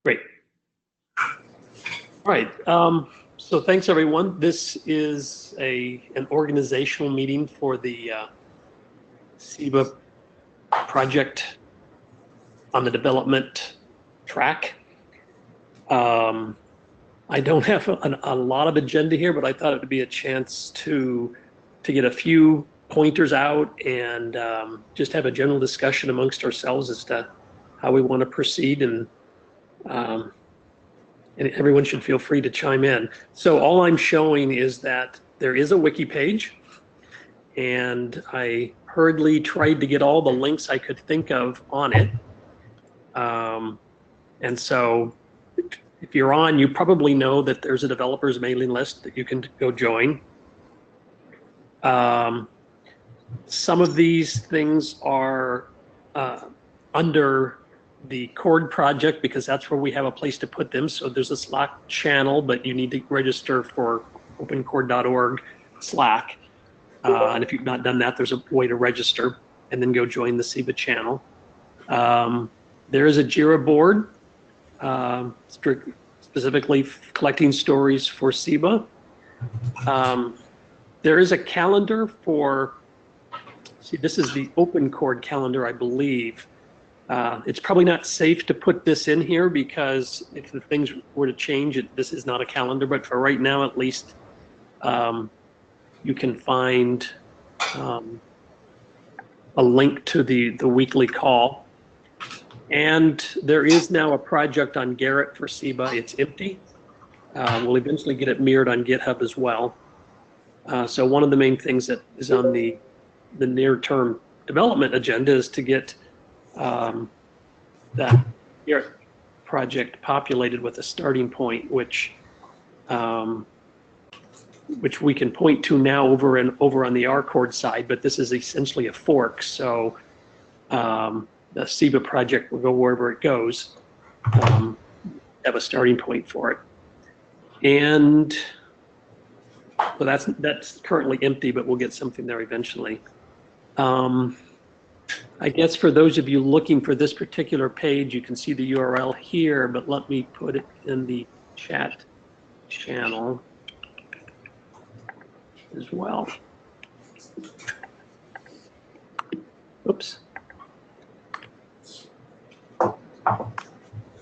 Great. All right. So thanks, everyone. This is an organizational meeting for the SEBA project on the development track. I don't have a lot of agenda here, but I thought it would be a chance to get a few pointers out and just have a general discussion amongst ourselves as to how we want to proceed, and everyone should feel free to chime in. So all I'm showing is that there is a wiki page, and I hurriedly tried to get all the links I could think of on it. And so if you're on, you probably know that there's a developers mailing list that you can go join. Some of these things are under the Cord project because that's where we have a place to put them. So there's a Slack channel, but you need to register for opencord.org Slack. And if you've not done that, there's a way to register and then go join the SEBA channel. There is a JIRA board, specifically collecting stories for SEBA. There is a calendar for, see, this is the OpenCord calendar, I believe. It's probably not safe to put this in here because if the things were to change, this is not a calendar, but for right now, at least, you can find a link to the weekly call. And there is now a project on Garrett for SEBA. It's empty. We'll eventually get it mirrored on GitHub as well. So one of the main things that is on the near-term development agenda is to get that Garrett project populated with a starting point, which we can point to now over on the RCord side, but this is essentially a fork. So the SEBA project will go wherever it goes. Have a starting point for it, and so that's currently empty, but we'll get something there eventually. I guess for those of you looking for this particular page, you can see the URL here, but let me put it in the chat channel as well. Oops.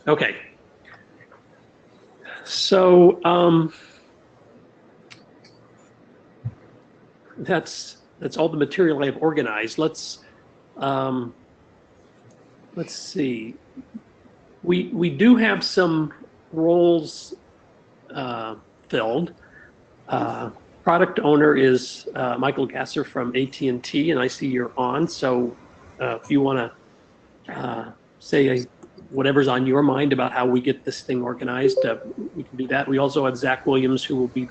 Okay. So that's all the material I've organized. Let's see. We do have some roles filled. Product owner is Michael Gasser from AT&T, and I see you're on. So if you want to say whatever's on your mind about how we get this thing organized, we can do that. We also have Zach Williams, who will be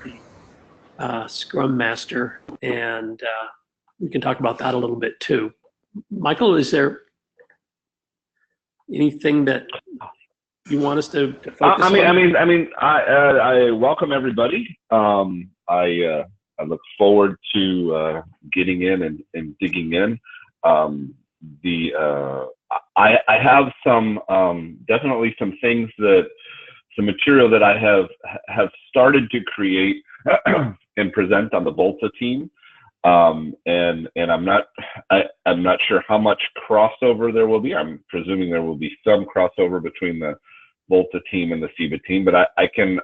the Scrum Master, and we can talk about that a little bit too. Michael, is there anything that you want us to focus on? I welcome everybody. I look forward to getting in and digging in. I have definitely some things some material that I have started to create and present on the Volta team. And I'm not sure how much crossover there will be. I'm presuming there will be some crossover between the Volta team and the SEBA team, but I can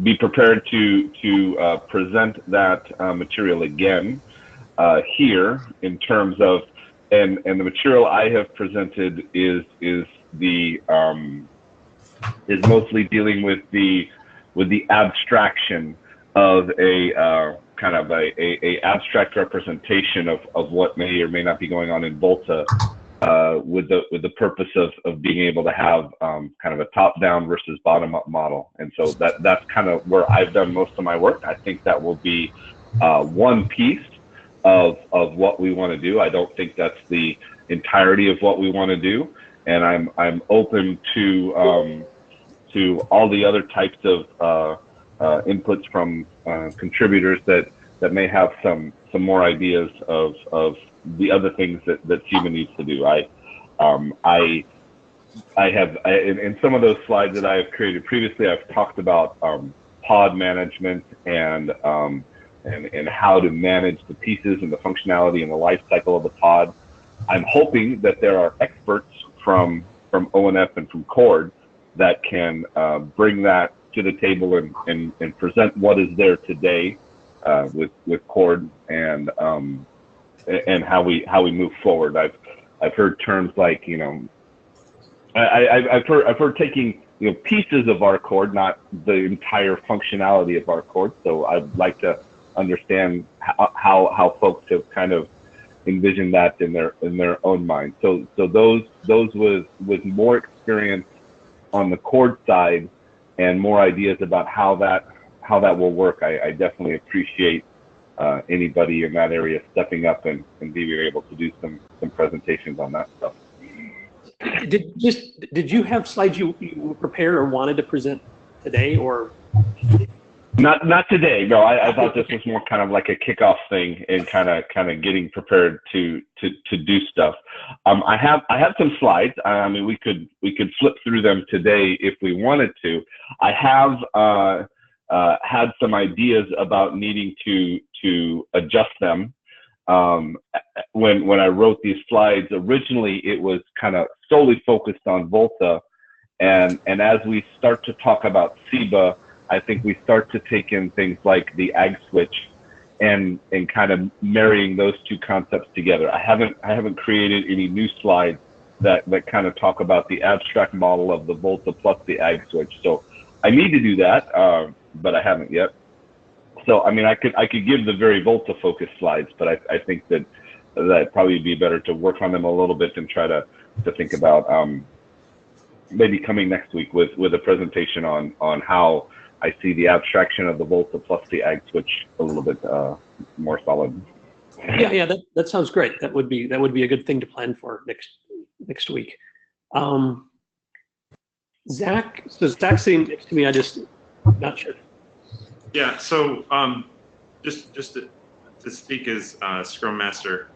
be prepared to present that material again here in terms of, and the material I have presented is mostly dealing with the abstraction of a kind of a abstract representation of what may or may not be going on in Volta, with the purpose of being able to have kind of a top-down versus bottom-up model. And so that's kind of where I've done most of my work. I think that will be one piece of what we want to do. I don't think that's the entirety of what we want to do, and I'm open to all the other types of inputs from contributors that may have some more ideas of the other things that SEBA needs to do. in some of those slides that I have created previously, I've talked about pod management and how to manage the pieces and the functionality and the life cycle of the pod. I'm hoping that there are experts from ONF and from Cord that can bring that to the table and present what is there today with Cord and how we move forward. I've heard terms like, you know, I've heard taking, you know, pieces of our Cord, not the entire functionality of our Cord. So I'd like to understand how folks have kind of envisioned that in their own mind. So those with more experience on the Cord side and more ideas about how that will work. I definitely appreciate anybody in that area stepping up and being able to do some presentations on that stuff. Did you have slides you prepared or wanted to present today, or? Not today. No, I thought this was more kind of like a kickoff thing and kind of getting prepared to do stuff. I have some slides. I mean, we could flip through them today if we wanted to. I have had some ideas about needing to adjust them. When I wrote these slides, originally it was kind of solely focused on Volta, and as we start to talk about SEBA, I think we start to take in things like the ag switch and kind of marrying those two concepts together. I haven't created any new slides that kind of talk about the abstract model of the Volta plus the ag switch. So I need to do that, but I haven't yet. So I mean, I could give the very Volta focused slides, but I think that probably be better to work on them a little bit and try to think about maybe coming next week with a presentation on how I see the abstraction of the Volta plus the ag switch a little bit more solid. Yeah, that sounds great. That would be a good thing to plan for next week. Zach, so Zach's sitting next to me. I just not sure. Yeah. So just to speak as Scrum Master,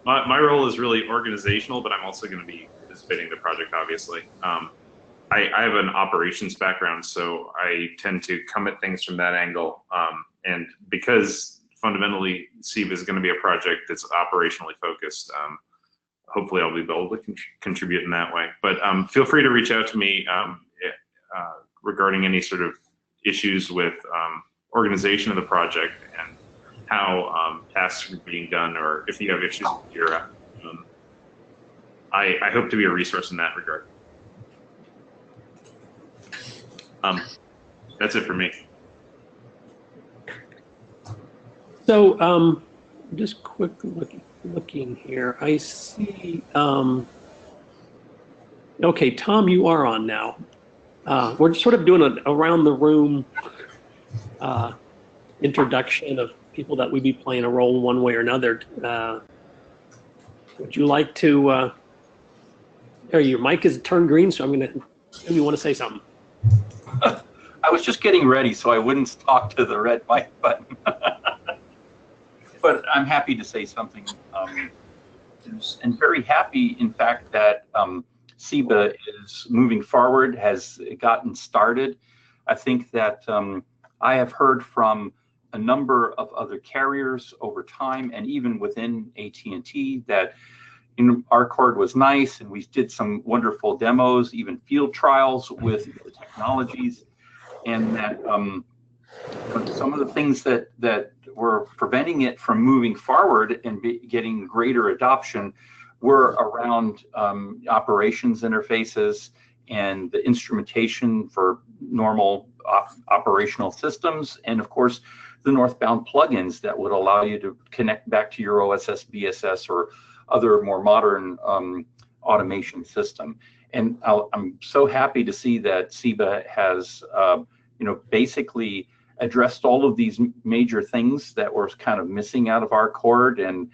my role is really organizational, but I'm also going to be participating in the project, obviously. I have an operations background, so I tend to come at things from that angle. And because fundamentally SEBA is going to be a project that's operationally focused, hopefully I'll be able to contribute in that way. But feel free to reach out to me regarding any sort of issues with organization of the project and how tasks are being done, or if you have issues with Jira. I hope to be a resource in that regard. That's it for me. So just quick looking here. I see. Okay, Tom, you are on now. We're sort of doing an around the room introduction of people that would be playing a role one way or another. Would you like to? Your mic is turned green, so I'm going to. Maybe you want to say something. I was just getting ready so I wouldn't talk to the red mic button. But I'm happy to say something. And very happy, in fact, that SEBA is moving forward, has gotten started. I think that I have heard from a number of other carriers over time, and even within AT&T, that our Cord was nice, and we did some wonderful demos, even field trials with the technologies, and that some of the things that were preventing it from moving forward and getting greater adoption were around operations interfaces and the instrumentation for normal operational systems, and of course the northbound plugins that would allow you to connect back to your OSS, BSS, or other more modern automation system. And I'm so happy to see that SEBA has, basically addressed all of these major things that were kind of missing out of our Cord, and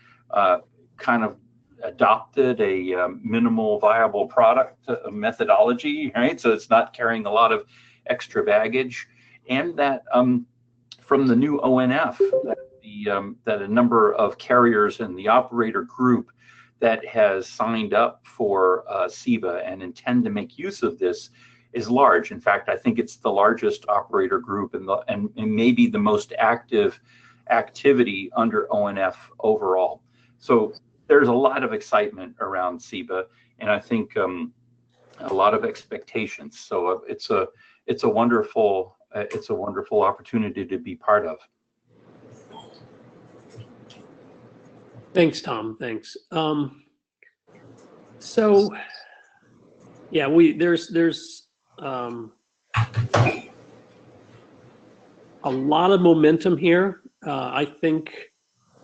kind of adopted a minimal viable product methodology, right? So it's not carrying a lot of extra baggage, and that from the new ONF, that a number of carriers and the operator group that has signed up for SEBA and intend to make use of this is large. In fact, I think it's the largest operator group and maybe the most active activity under ONF overall. So there's a lot of excitement around SEBA, and I think a lot of expectations. So it's a wonderful opportunity to be part of. Thanks, Tom. Thanks. So, yeah, there's a lot of momentum here. I think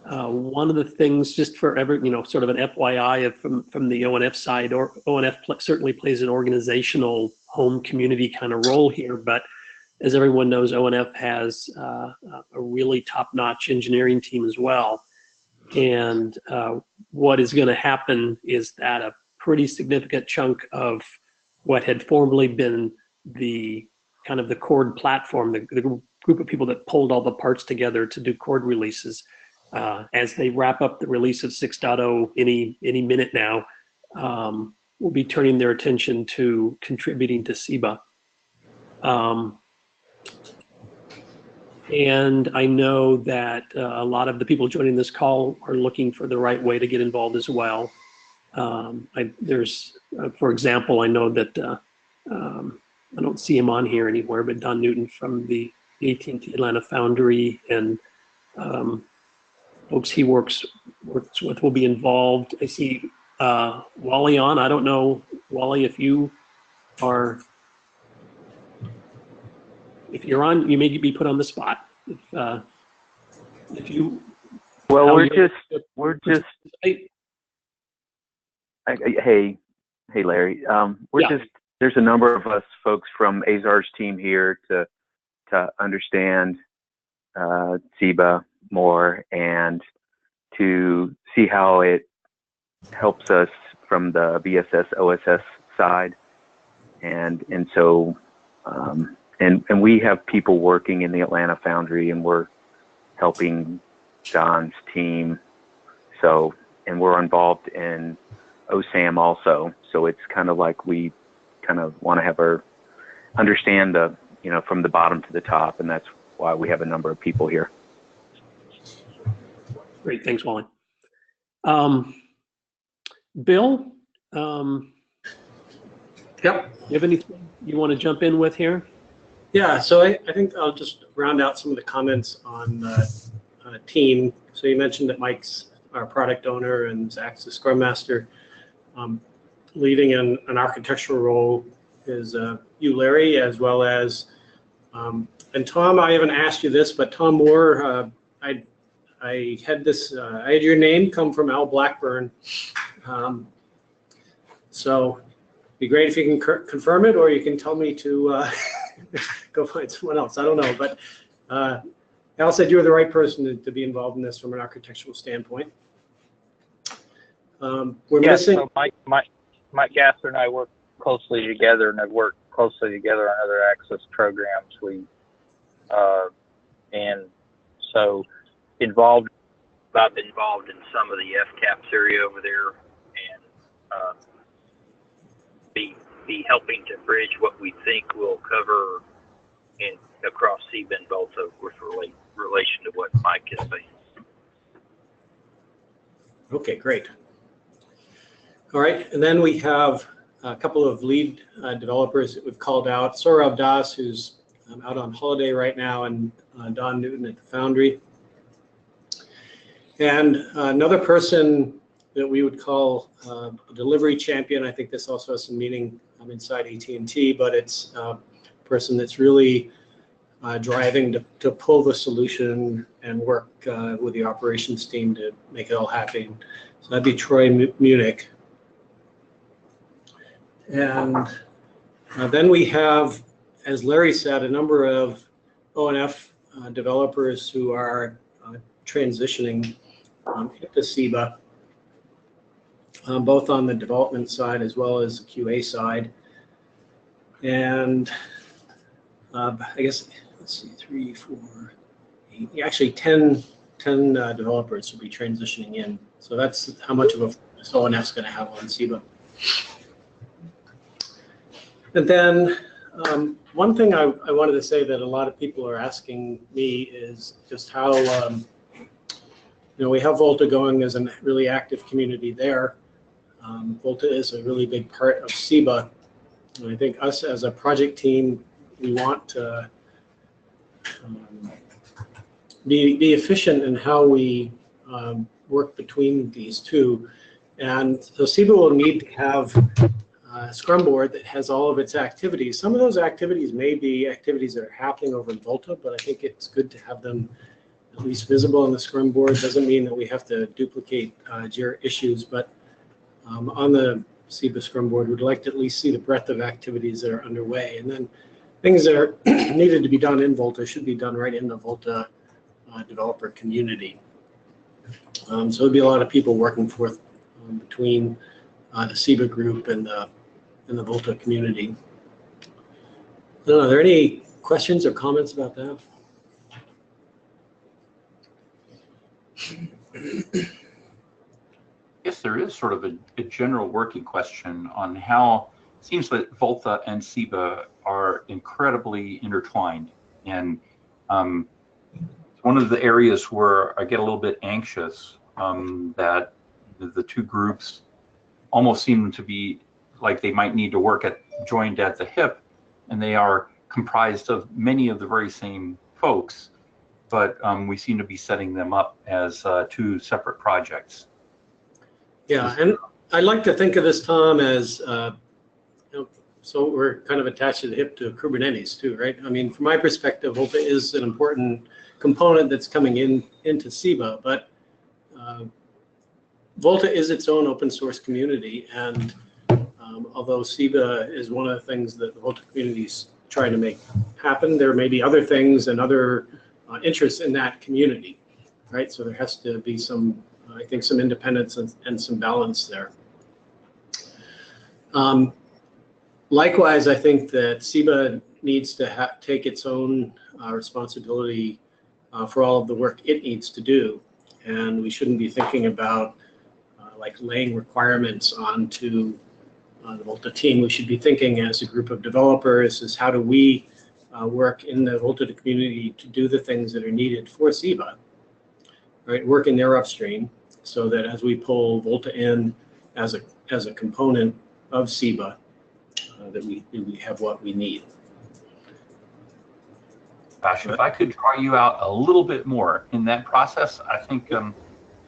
one of the things, just for sort of an FYI from the ONF side, or ONF certainly plays an organizational home community kind of role here, but as everyone knows, ONF has a really top-notch engineering team as well. And what is going to happen is that a pretty significant chunk of what had formerly been the kind of the Cord platform, the group of people that pulled all the parts together to do Cord releases, as they wrap up the release of 6.0 any minute now, will be turning their attention to contributing to SEBA. And I know that a lot of the people joining this call are looking for the right way to get involved as well. For example, I know that I don't see him on here anywhere, but Don Newton from the AT&T Atlanta Foundry and folks he works with will be involved. I see Wally on. I don't know, Wally, if you're on, you may be put on the spot. If you. Well, hey, Larry. There's a number of us folks from Azar's team here to understand SEBA more and to see how it helps us from the BSS OSS side, and so and we have people working in the Atlanta Foundry, and we're helping Don's team. So, and we're involved in OSAM also. So it's kind of like we kind of want to have understand from the bottom to the top, and that's why we have a number of people here. Great, thanks, Wally. Bill, Yep. You have anything you want to jump in with here? Yeah, so I think I'll just round out some of the comments on team. So you mentioned that Mike's our product owner and Zach's the Scrum Master. Leading in an architectural role is you, Larry, as well as, and Tom, I haven't asked you this, but Tom Moore, I had your name come from Al Blackburn. So it'd be great if you can confirm it, or you can tell me to go find someone else. I don't know, but Al said you were the right person to be involved in this from an architectural standpoint. We're missing. So Mike Gasser and I work closely together, and have worked closely together on other access programs. And so I've been involved in some of the FCAPS area over there, and be helping to bridge what we think will cover across SEBA and Volta with relation to what Mike is saying. Okay, great. All right, and then we have a couple of lead developers that we've called out. Saurabh Das, who's out on holiday right now, and Don Newton at the Foundry. And another person that we would call a delivery champion. I think this also has some meaning inside AT&T, but it's a person that's really driving to pull the solution and work with the operations team to make it all happen. So that'd be Troy Munich. And then we have, as Larry said, a number of ONF developers who are transitioning into SEBA, both on the development side as well as the QA side. And I guess, let's see, 3, 4, 8, actually 10 developers will be transitioning in. So that's how much of a so ONF's going to have on SEBA. And then one thing I wanted to say that a lot of people are asking me is just how, we have Volta going as a really active community there. Volta is a really big part of SEBA. And I think us as a project team, we want to be efficient in how we work between these two. And so SEBA will need to have a Scrum board that has all of its activities. Some of those activities may be activities that are happening over in Volta, but I think it's good to have them at least visible on the Scrum board. Doesn't mean that we have to duplicate JIRA issues, but on the SEBA Scrum board, we'd like to at least see the breadth of activities that are underway. And then things that are needed to be done in Volta should be done right in the Volta developer community. So there'll be a lot of people working forth between the SEBA group and the Volta community. Are there any questions or comments about that? Yes, there is sort of a general working question on how it seems that Volta and SEBA are incredibly intertwined. And one of the areas where I get a little bit anxious that the two groups almost seem to be like they might need to work joined at the hip, and they are comprised of many of the very same folks, but we seem to be setting them up as two separate projects. Yeah, and I like to think of this, Tom, as so we're kind of attached to the hip to Kubernetes too, right? I mean, from my perspective, Volta is an important component that's coming into SEBA, but Volta is its own open source community, and although SEBA is one of the things that the Volta community is trying to make happen, there may be other things and other interests in that community, right? So there has to be some, I think, some independence and some balance there. Likewise, I think that SEBA needs to take its own responsibility for all of the work it needs to do, and we shouldn't be thinking about like laying requirements onto the Volta team. We should be thinking as a group of developers is how do we work in the Volta community to do the things that are needed for SEBA, right? Work in their upstream so that as we pull Volta in as a component of SEBA, that we have what we need. Gosh, if I could draw you out a little bit more in that process, I think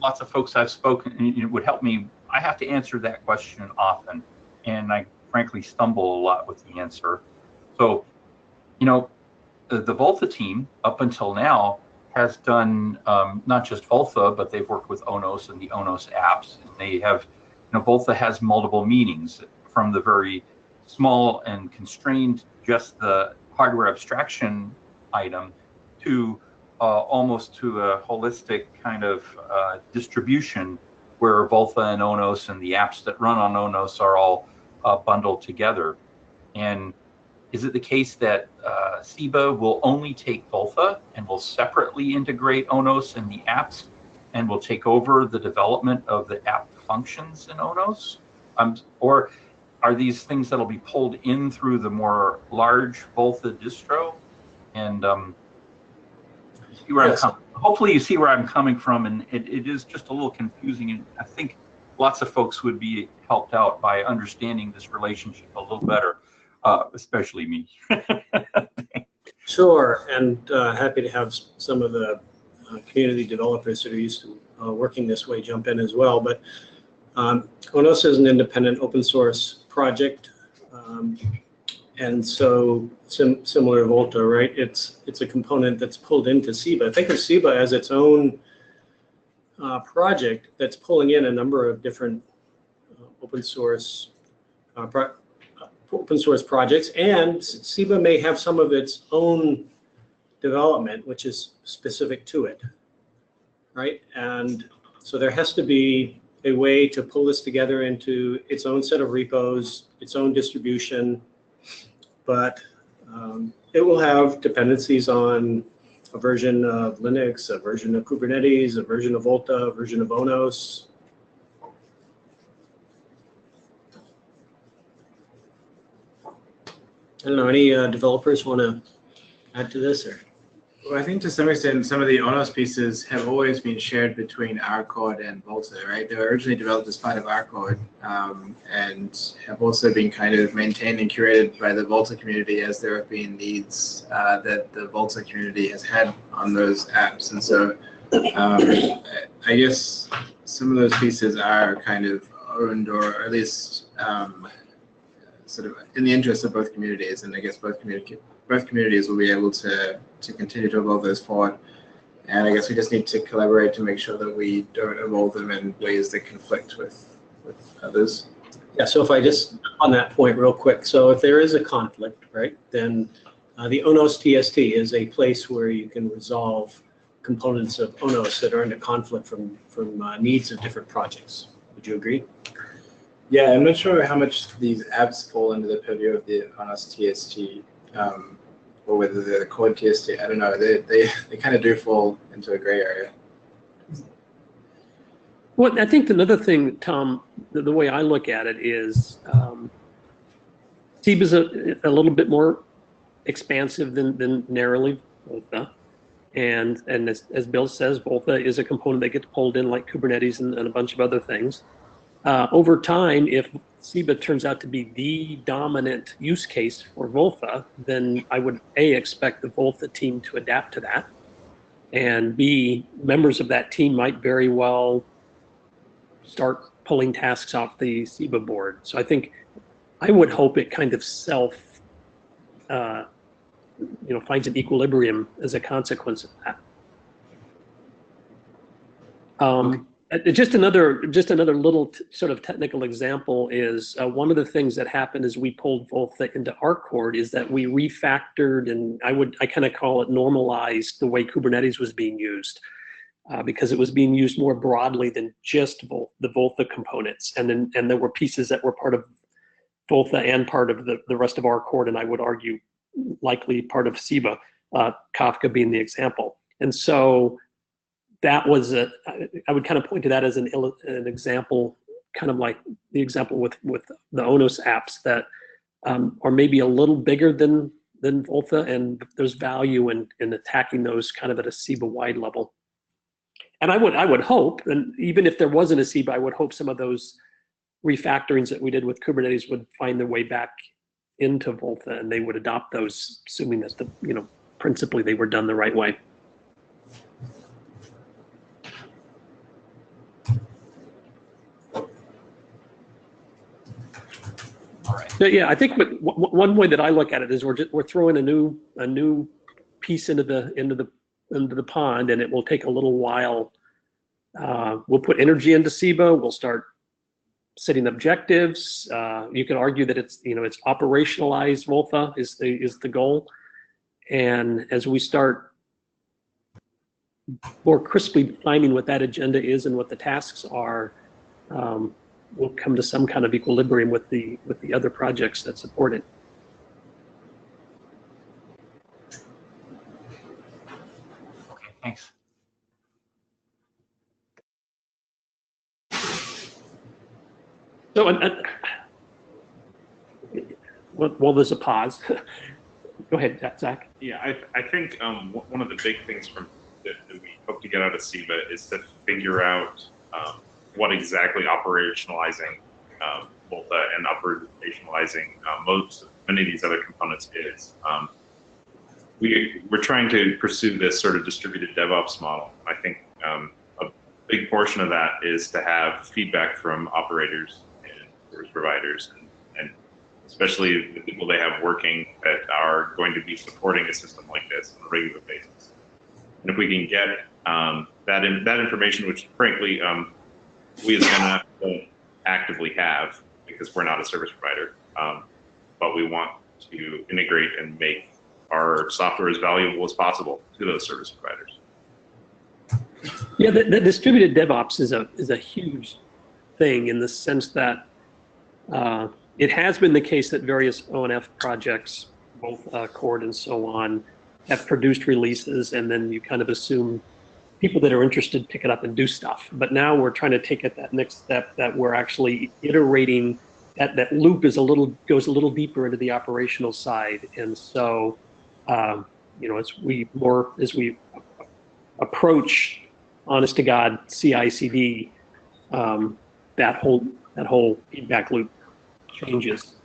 lots of folks I've spoken, it would help me. I have to answer that question often, and I frankly stumble a lot with the answer. So, the Volta team up until now has done not just Volta, but they've worked with ONOS and the ONOS apps. And they have, Volta has multiple meanings, from the very small and constrained, just the hardware abstraction item, to almost to a holistic kind of distribution where Volta and ONOS and the apps that run on ONOS are all bundled together. And is it the case that SEBA will only take Volta and will separately integrate ONOS and the apps and will take over the development of the app functions in ONOS? Or are these things that'll be pulled in through the more large Volta distro? And see where yes. Hopefully you see where I'm coming from, and it is just a little confusing, and I think lots of folks would be helped out by understanding this relationship a little better, especially me. Sure, and happy to have some of the community developers that are used to working this way jump in as well. But ONOS is an independent open source project, and so similar to Volta, right? It's a component that's pulled into SEBA. Think of SEBA as its own project that's pulling in a number of different open source projects, and SEBA may have some of its own development which is specific to it, right? And so there has to be a way to pull this together into its own set of repos, its own distribution, but it will have dependencies on a version of Linux, a version of Kubernetes, a version of Volta, a version of ONOS. I don't know, any developers want to add to this? Or? Well, I think to some extent, some of the ONOS pieces have always been shared between our code and Volta, right? They were originally developed as part of our code and have also been kind of maintained and curated by the Volta community as there have been needs that the Volta community has had on those apps. And so I guess some of those pieces are kind of owned or at least sort of in the interest of both communities. And I guess both communities will be able to continue to evolve those forward. And I guess we just need to collaborate to make sure that we don't evolve them in ways that conflict with others. Yeah, so if I just, on that point real quick, so if there is a conflict, right, then the ONOS TST is a place where you can resolve components of ONOS that are in a conflict from needs of different projects. Would you agree? Yeah, I'm not sure how much these apps fall under the purview of the ONOS TST. Or whether they're the core TST, I don't know. They kind of do fall into a gray area. Well, I think another thing, Tom, the way I look at it is SEBA is a little bit more expansive than narrowly Volta. And as Bill says, Volta is a component that gets pulled in like Kubernetes and a bunch of other things. Over time, if SEBA turns out to be the dominant use case for Volta, then I would A, expect the Volta team to adapt to that, and B, members of that team might very well start pulling tasks off the SEBA board. So I think, I would hope it kind of finds an equilibrium as a consequence of that. Just another little sort of technical example is one of the things that happened as we pulled Volta into Arcord is that we refactored, and I kind of call it normalized the way Kubernetes was being used because it was being used more broadly than just the Volta components, and there were pieces that were part of Volta and part of the rest of Arcord, and I would argue likely part of SEBA, Kafka being the example, and so. That was I would kind of point to that as an example, kind of like the example with the ONOS apps that are maybe a little bigger than Volta, and there's value in attacking those kind of at a SEBA-wide level. And I would hope, and even if there wasn't a SEBA, I would hope some of those refactorings that we did with Kubernetes would find their way back into Volta, and they would adopt those, assuming that principally they were done the right way. But yeah, I think one way that I look at it is we're throwing a new piece into the pond, and it will take a little while. We'll put energy into SEBA. We'll start setting objectives. You can argue that it's operationalized. Volta is the goal, and as we start more crisply defining what that agenda is and what the tasks are. We'll come to some kind of equilibrium with the other projects that support it. Okay, thanks. So, well, there's a pause. Go ahead, Zach. Yeah, I think one of the big things that we hope to get out of SEBA is to figure out what exactly operationalizing Volta and operationalizing many of these other components is. We're trying to pursue this sort of distributed DevOps model. I think a big portion of that is to have feedback from operators and service providers, and especially the people they have working that are going to be supporting a system like this on a regular basis. And if we can get that information, which frankly, we as NF don't actively have because we're not a service provider, but we want to integrate and make our software as valuable as possible to those service providers. Yeah, the distributed DevOps is a huge thing in the sense that it has been the case that various ONF projects, both Cord and so on, have produced releases, and then you kind of assume people that are interested pick it up and do stuff. But now we're trying to take it that next step that we're actually iterating that loop is goes a little deeper into the operational side, and so as we approach honest to God CI/CD, that whole feedback loop changes.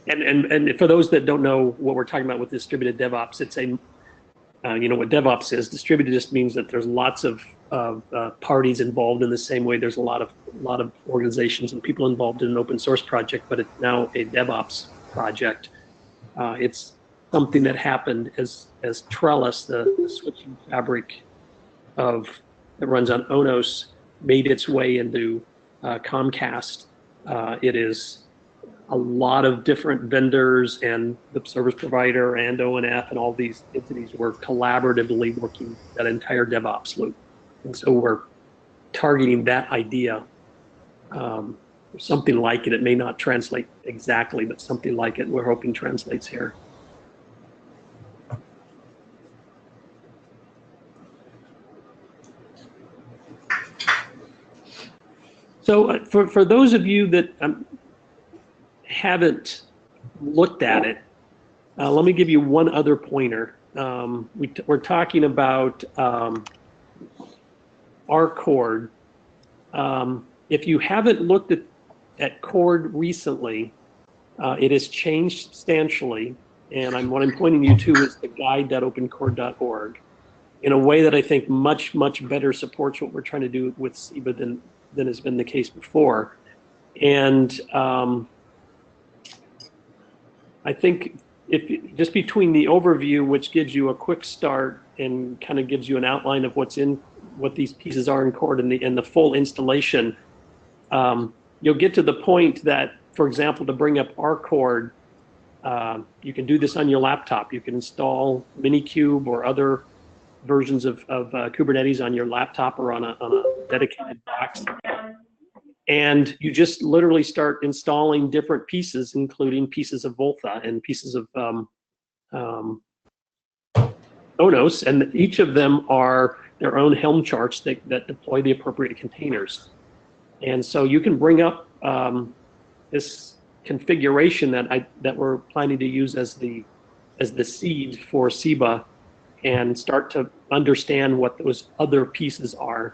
And for those that don't know what we're talking about with distributed DevOps, it's what DevOps is. Distributed just means that there's lots of parties involved in the same way. There's a lot of organizations and people involved in an open source project, but it's now a DevOps project. It's something that happened as Trellis, the switching fabric that runs on Onos, made its way into Comcast. It is a lot of different vendors and the service provider and ONF and all these entities were collaboratively working that entire DevOps loop. And so we're targeting that idea. Something like it. It may not translate exactly, but something like it we're hoping translates here. So for those of you that haven't looked at it, let me give you one other pointer. We're talking about RCord. If you haven't looked at Cord recently, it has changed substantially, and what I'm pointing you to is the guide.opencord.org in a way that I think much better supports what we're trying to do with SEBA than has been the case before. And I think just between the overview, which gives you a quick start and kind of gives you an outline of what these pieces are in Cord and the full installation, you'll get to the point that, for example, to bring up RCord, you can do this on your laptop. You can install Minikube or other versions of Kubernetes on your laptop or on a dedicated box. And you just literally start installing different pieces, including pieces of Volta and pieces of Onos, and each of them are their own Helm charts that deploy the appropriate containers. And so you can bring up this configuration that we're planning to use as the seed for SEBA and start to understand what those other pieces are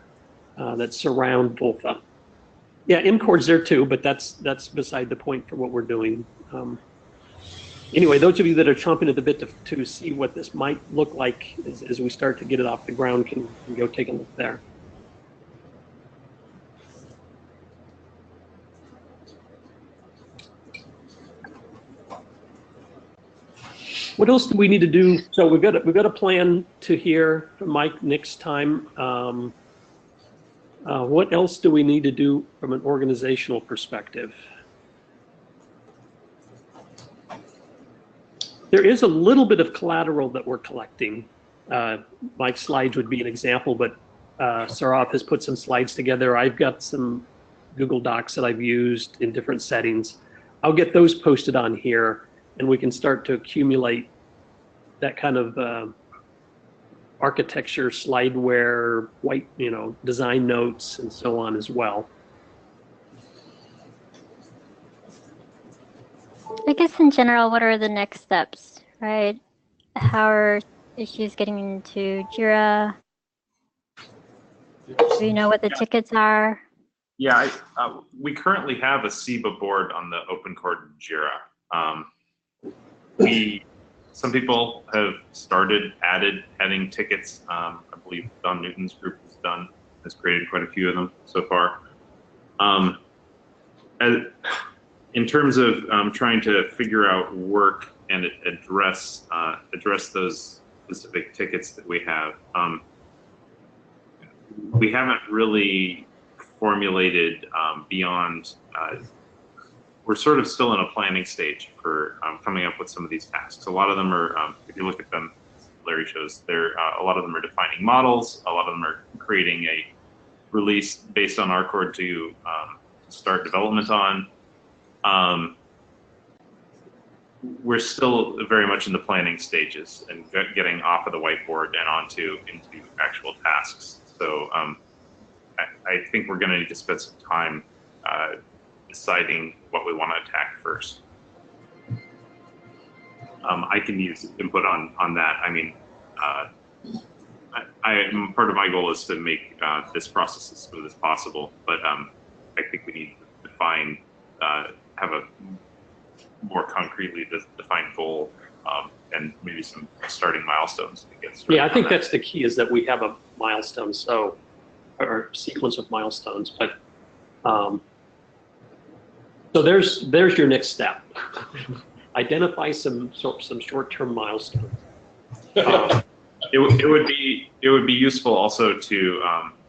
that surround Volta. Yeah, Mcord's there too, but that's beside the point for what we're doing. Anyway, those of you that are chomping at the bit to see what this might look like as we start to get it off the ground can go take a look there. What else do we need to do? So we've got a plan to hear from Mike next time. What else do we need to do from an organizational perspective? There is a little bit of collateral that we're collecting. Mike's slides would be an example, but Saurav has put some slides together. I've got some Google Docs that I've used in different settings. I'll get those posted on here, and we can start to accumulate that kind of architecture, slideware, design notes, and so on as well. I guess in general, what are the next steps, right? How are issues getting into Jira? Do you know what the tickets are? Yeah, we currently have a SEBA board on the OpenCord Jira. Some people have added heading tickets. I believe Don Newton's group has created quite a few of them so far. In terms of trying to figure out work and address those specific tickets that we have, we haven't really formulated beyond. We're sort of still in a planning stage for coming up with some of these tasks. A lot of them are, if you look at them, Larry shows, a lot of them are defining models. A lot of them are creating a release based on RCord to start development on. We're still very much in the planning stages and getting off of the whiteboard and into actual tasks. So I think we're going to need to spend some time deciding what we want to attack first. I can use input on that. I mean, part of my goal is to make this process as smooth as possible, but I think we need to define, have a more concretely defined goal, and maybe some starting milestones to get started. Yeah, I think that's the key, is that we have a milestone, or sequence of milestones. But so there's your next step. Identify some short-term milestones. It would be useful also to,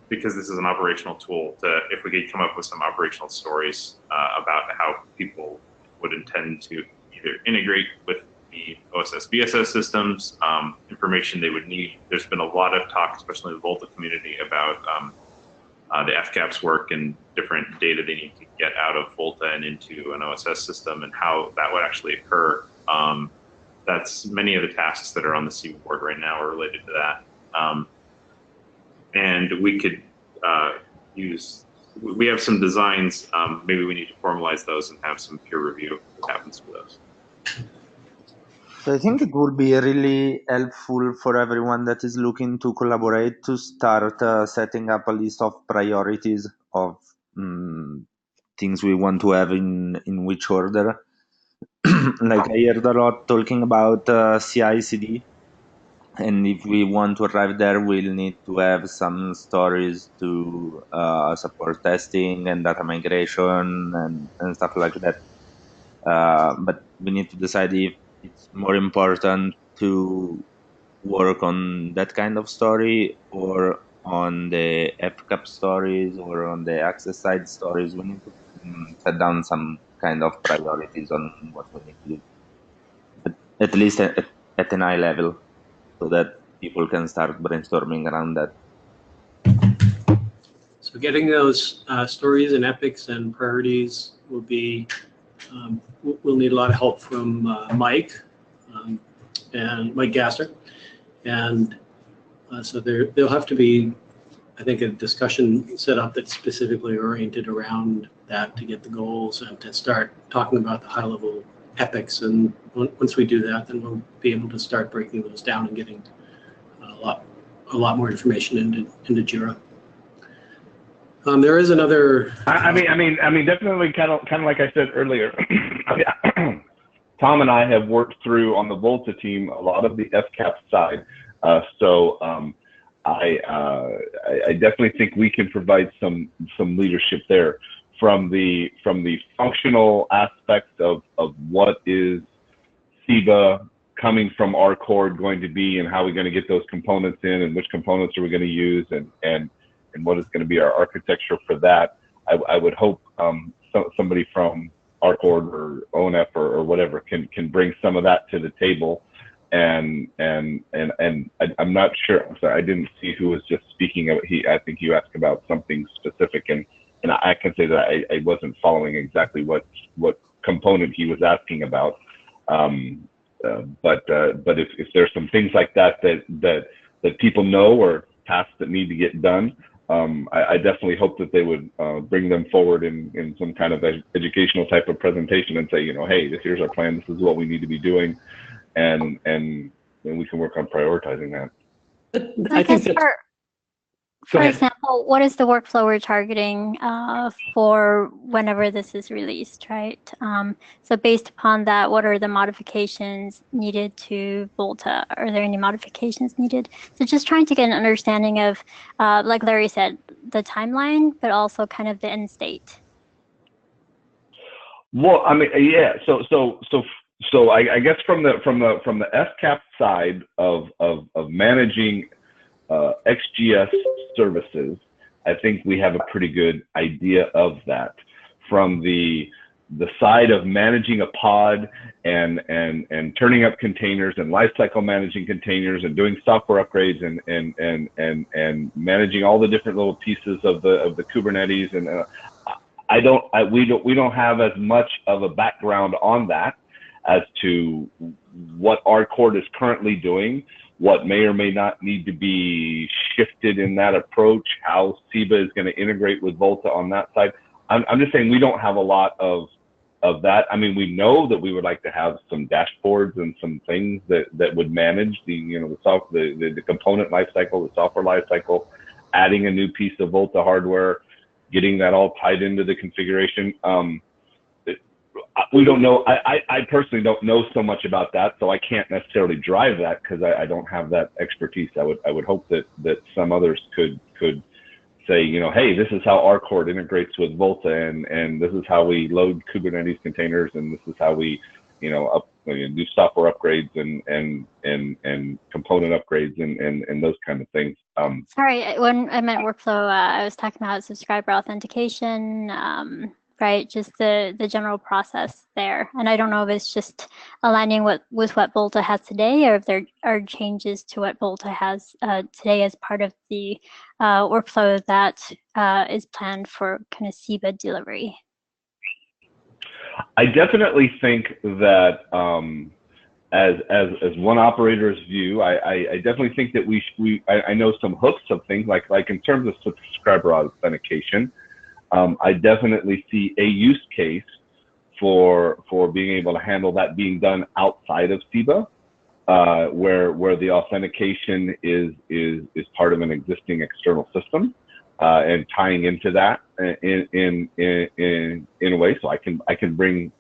because this is an operational tool, if we could come up with some operational stories about how people would intend to either integrate with the OSS BSS systems, information they would need. There's been a lot of talk, especially in the Volta community, about the FCAPS work and different data they need to get out of Volta and into an OSS system, and how that would actually occur. That's many of the tasks that are on the SEBA board right now are related to that. And we could we have some designs, maybe we need to formalize those and have some peer review what happens with those. So I think it would be really helpful for everyone that is looking to collaborate to start setting up a list of priorities of things we want to have in which order. Like I heard a lot talking about CI/CD, and if we want to arrive there, we'll need to have some stories to support testing and data migration and stuff like that. But we need to decide if it's more important to work on that kind of story or on the FCAP stories or on the access side stories. We need to set down some kind of priorities on what we need to do, at least at an eye level, so that people can start brainstorming around that. So getting those stories and epics and priorities will be, we'll need a lot of help from Mike and Mike Gasser. And so there'll have to be, I think, a discussion set up that's specifically oriented around that to get the goals and to start talking about the high-level epics. And once we do that, then we'll be able to start breaking those down and getting a lot more information into Jira. There is another. I mean, definitely kind of like I said earlier. Tom and I have worked through on the Volta team a lot of the FCAP side, so I definitely think we can provide some leadership there from the functional aspect of what is SEBA coming from our cord going to be, and how we're going to get those components in, and which components are we going to use, and what is going to be our architecture for that. I would hope somebody from our cord or ONF or whatever can bring some of that to the table. And I'm not sure. I'm sorry, I didn't see who was just speaking of. I think you asked about something specific, and I can say that I wasn't following exactly what component he was asking about. But if there's some things like that people know, or tasks that need to get done, I definitely hope that they would bring them forward in some kind of educational type of presentation and say, hey, here's our plan. This is what we need to be doing, and we can work on prioritizing that. I think that's. For example, what is the workflow we're targeting for whenever this is released, right? So based upon that, what are the modifications needed to Volta? Are there any modifications needed? So just trying to get an understanding of, like Larry said, the timeline, but also kind of the end state. Well, I mean, yeah. So I guess from the FCAP side of managing XGS services, I think we have a pretty good idea of that. From the side of managing a pod and turning up containers and lifecycle managing containers and doing software upgrades and managing all the different little pieces of the Kubernetes, and we don't have as much of a background on that as to what our cord is currently doing, what may or may not need to be shifted in that approach, how SEBA is going to integrate with Volta on that side. I'm just saying we don't have a lot of that. I mean, we know that we would like to have some dashboards and some things that would manage the component lifecycle, the software lifecycle, adding a new piece of Volta hardware, getting that all tied into the configuration. We don't know. I personally don't know so much about that, so I can't necessarily drive that because I don't have that expertise. I would hope that some others could say, hey, this is how our core integrates with Volta, and this is how we load Kubernetes containers, and this is how we, do software upgrades and component upgrades and those kind of things. Sorry, when I meant workflow, I was talking about subscriber authentication, right? Just the general process there. And I don't know if it's just aligning with what Volta has today, or if there are changes to what Volta has today as part of the workflow that is planned for kind of SEBA delivery. I definitely think that as one operator's view, I definitely think that I know some hooks of things like in terms of subscriber authentication. I definitely see a use case for being able to handle that being done outside of SEBA, where the authentication is part of an existing external system, and tying into that in a way. So I can bring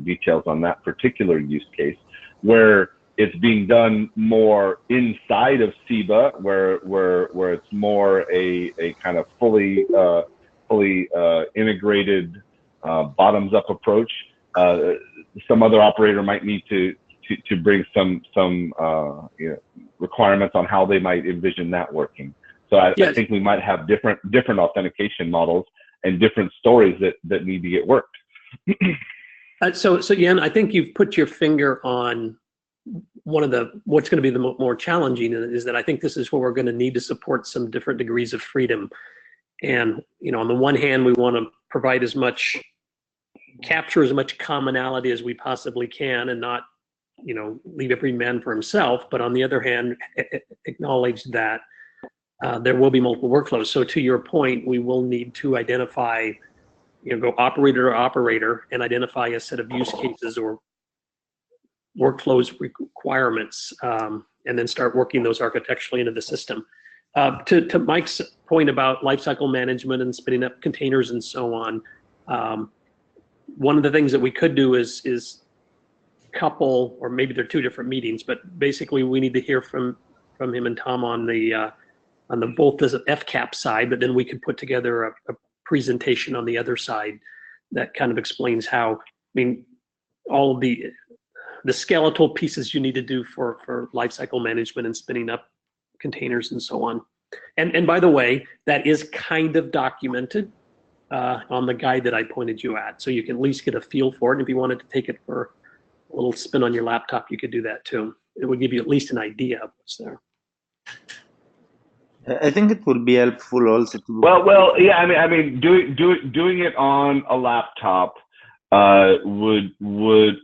details on that particular use case where it's being done more inside of SEBA, where it's more a kind of fully integrated bottoms-up approach. Some other operator might need to bring some requirements on how they might envision that working. So I think we might have different authentication models and different stories that need to get worked. So Jan, I think you've put your finger on one of what's going to be the more challenging, is that I think this is where we're going to need to support some different degrees of freedom. And on the one hand, we want to provide capture as much commonality as we possibly can, and not leave every man for himself. But on the other hand, acknowledge that there will be multiple workflows. So to your point, we will need to identify, go operator to operator and identify a set of use cases or workflows requirements, and then start working those architecturally into the system. To Mike's point about lifecycle management and spinning up containers and so on, one of the things that we could do is couple, or maybe they're two different meetings, but basically we need to hear from him and Tom on the both the FCAP side, but then we could put together a presentation on the other side that kind of explains how, all of the skeletal pieces you need to do for lifecycle management and spinning up containers and so on. And by the way, that is kind of documented on the guide that I pointed you at, so you can at least get a feel for it. And if you wanted to take it for a little spin on your laptop, you could do that too. It would give you at least an idea of what's there. I think it would be helpful also to. Well, yeah. Doing it on a laptop would with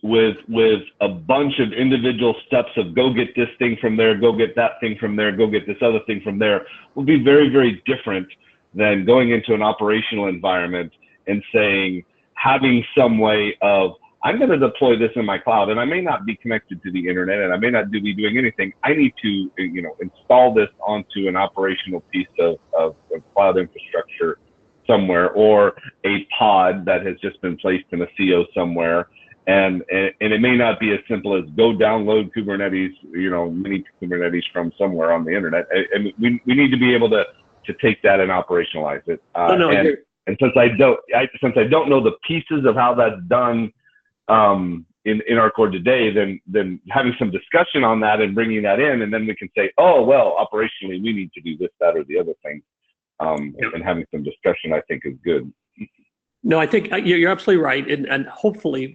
a bunch of individual steps of go get this thing from there, go get that thing from there, go get this other thing from there, will be very, very different than going into an operational environment and having some way of, I'm going to deploy this in my cloud, and I may not be connected to the internet, and I may not be doing anything. I need to, install this onto an operational piece of cloud infrastructure somewhere, or a pod that has just been placed in a CO somewhere, and it may not be as simple as go download Kubernetes, mini Kubernetes from somewhere on the internet. And we need to be able to take that and operationalize it. And since I don't know the pieces of how that's done in our core today, then having some discussion on that and bringing that in, and then we can say, oh, well, operationally we need to do this, that, or the other thing. And having some discussion, I think, is good. No, I think you're absolutely right. And hopefully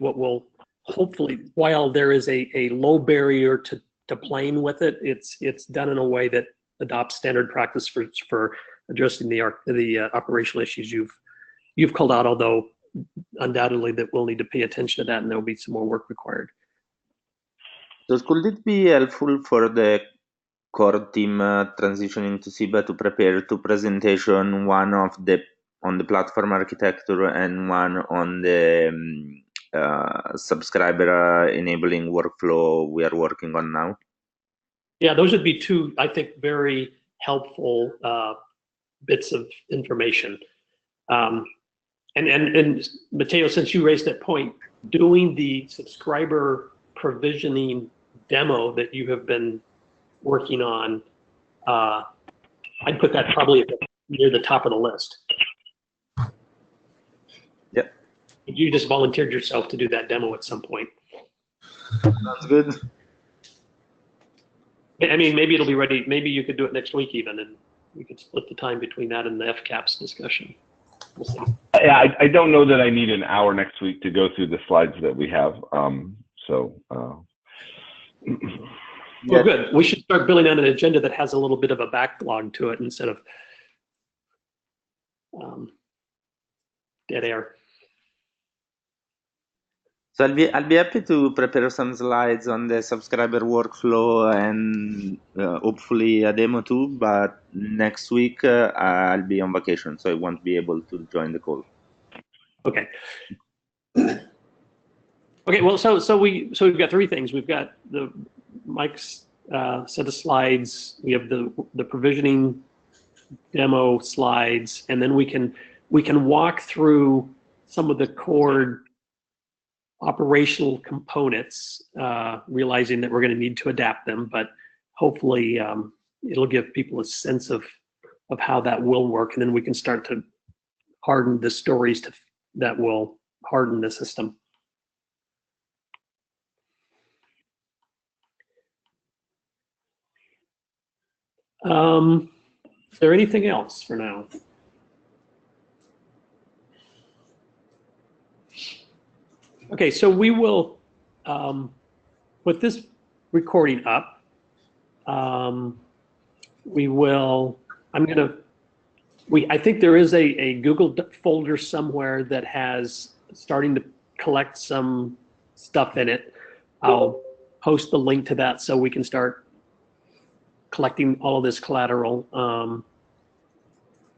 while there is a low barrier to playing with it, it's done in a way that adopts standard practice for addressing the operational issues you've called out, although undoubtedly that we'll need to pay attention to that, and there'll be some more work required. So could it be helpful for the core team transitioning to SEBA to prepare to presentation one of the on the platform architecture and one on the subscriber enabling workflow we are working on now? Yeah, those would be two, I think, very helpful bits of information. And Matteo, since you raised that point, doing the subscriber provisioning demo that you have been working on, I'd put that probably near the top of the list. Yep. You just volunteered yourself to do that demo at some point. Sounds good. I mean, maybe it'll be ready. Maybe you could do it next week even, and we could split the time between that and the FCAPS discussion. We'll see. Yeah, I don't know that I need an hour next week to go through the slides that we have. Well, good. We should start building on an agenda that has a little bit of a backlog to it instead of dead air. So I'll be happy to prepare some slides on the subscriber workflow and hopefully a demo too. But next week I'll be on vacation, so I won't be able to join the call. Okay. Okay. Well, so we've got three things. We've got the Mike's set of slides. We have the provisioning demo slides, and then we can walk through some of the core operational components, realizing that we're going to need to adapt them, but hopefully it'll give people a sense of how that will work, and then we can start to harden the stories that will harden the system. Is there anything else for now? Okay, so we will put this recording up. I think there is a Google folder somewhere that has starting to collect some stuff in it. I'll post the link to that so we can start collecting all of this collateral.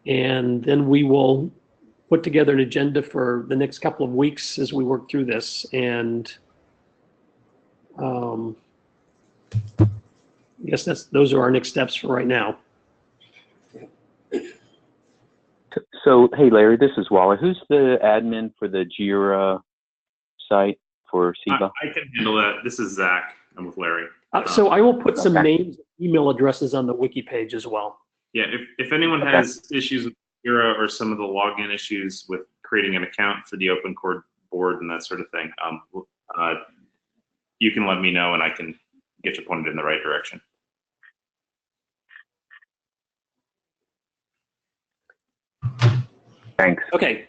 And then we will put together an agenda for the next couple of weeks as we work through this. And I guess those are our next steps for right now. So, hey, Larry, this is Wally. Who's the admin for the JIRA site for SEBA? I can handle that. This is Zach. I'm with Larry. So I will put some names, email addresses on the wiki page as well. Yeah, if anyone has issues with JIRA or some of the login issues with creating an account for the Open Core board and that sort of thing, you can let me know and I can get you pointed in the right direction. Thanks. Okay,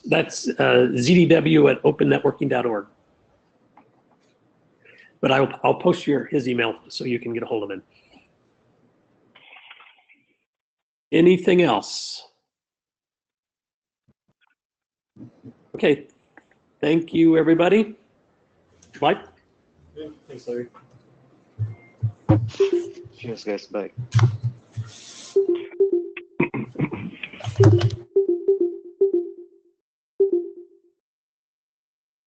that's zdw@opennetworking.org. But I'll post his email so you can get a hold of him. Anything else? Okay, thank you, everybody. Mike? Yeah, thanks, Larry. Cheers, guys. Bye.